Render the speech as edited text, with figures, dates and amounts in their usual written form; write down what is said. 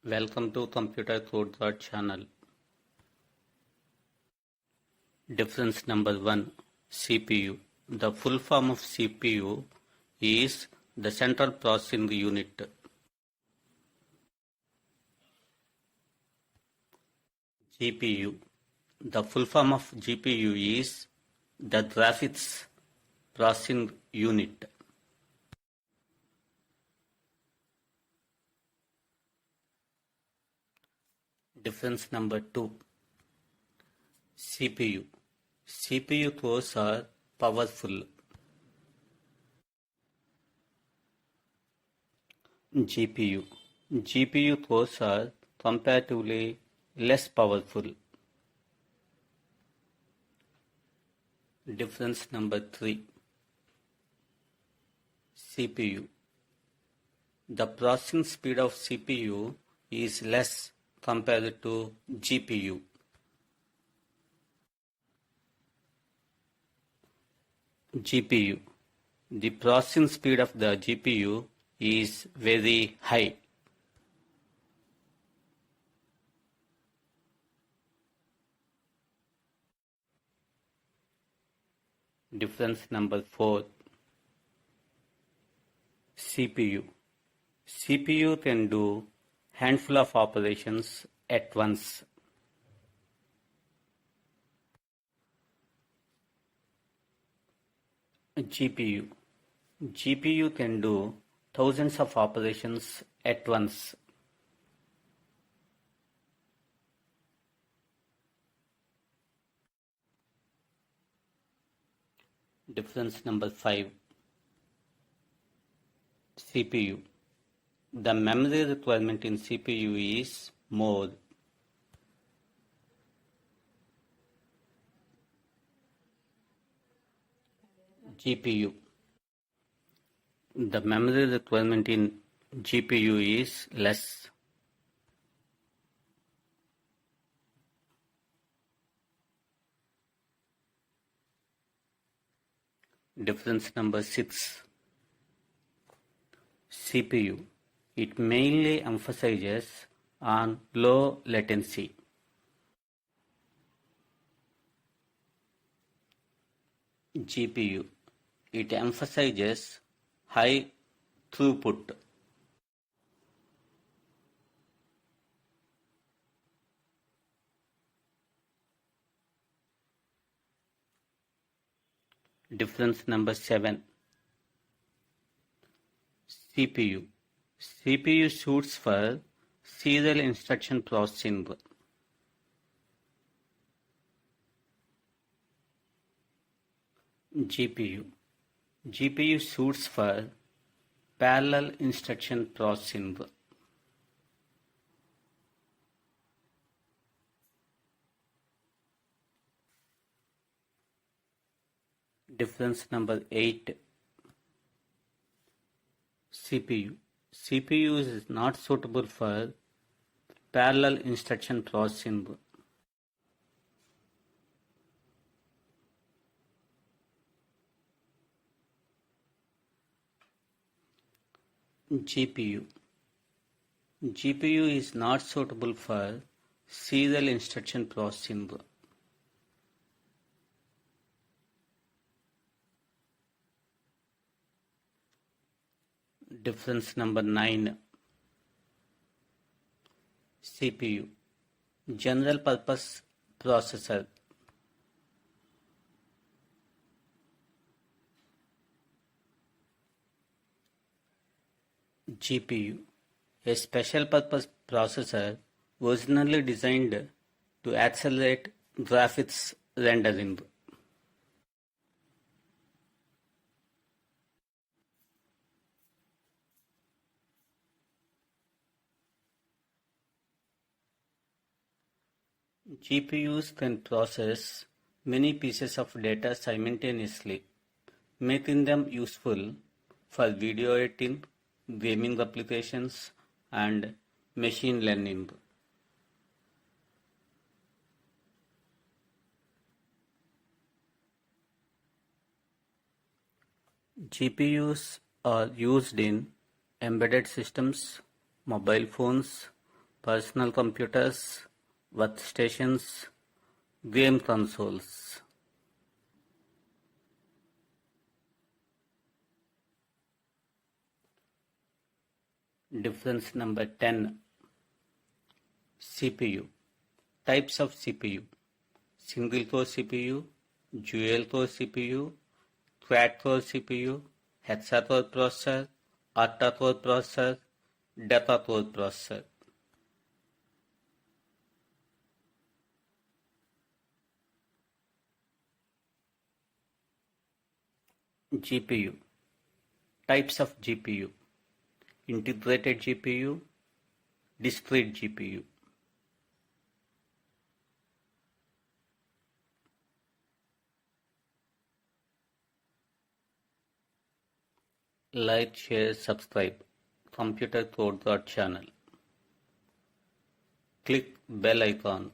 Welcome to Computer Code channel. Difference number 1. CPU. The full form of CPU is the Central Processing Unit. GPU. The full form of GPU is the Graphics Processing Unit. Difference number 2. CPU. CPU cores are powerful. GPU. GPU cores are comparatively less powerful. Difference number 3. CPU. The processing speed of CPU is less compared to GPU. GPU. The processing speed of the GPU is very high. Difference number 4. CPU. CPU can do handful of operations at once. GPU. GPU can do thousands of operations at once. Difference number 5. CPU. The memory requirement in CPU is more. GPU. The memory requirement in GPU is less. Difference number 6. CPU. It mainly emphasizes on low latency. GPU. It emphasizes high throughput. Difference number 7. CPU. CPU suits for serial instruction processing. GPU. GPU suits for parallel instruction processing. Difference number 8. CPU. CPU is not suitable for parallel instruction processing. GPU. GPU is not suitable for serial instruction processing. Difference number 9. CPU. General purpose processor. GPU. A special purpose processor originally designed to accelerate graphics rendering. GPUs can process many pieces of data simultaneously, making them useful for video editing, gaming applications, and machine learning. GPUs are used in embedded systems, mobile phones, personal computers, workstations, game consoles. Difference number 10. CPU. Types of CPU. Single core CPU, dual core CPU, quad core CPU, hexacore processor, octa-core processor, decacore processor. GPU. Types of GPU. Integrated GPU, discrete GPU. Like, share, subscribe. Computer Code channel. Click bell icon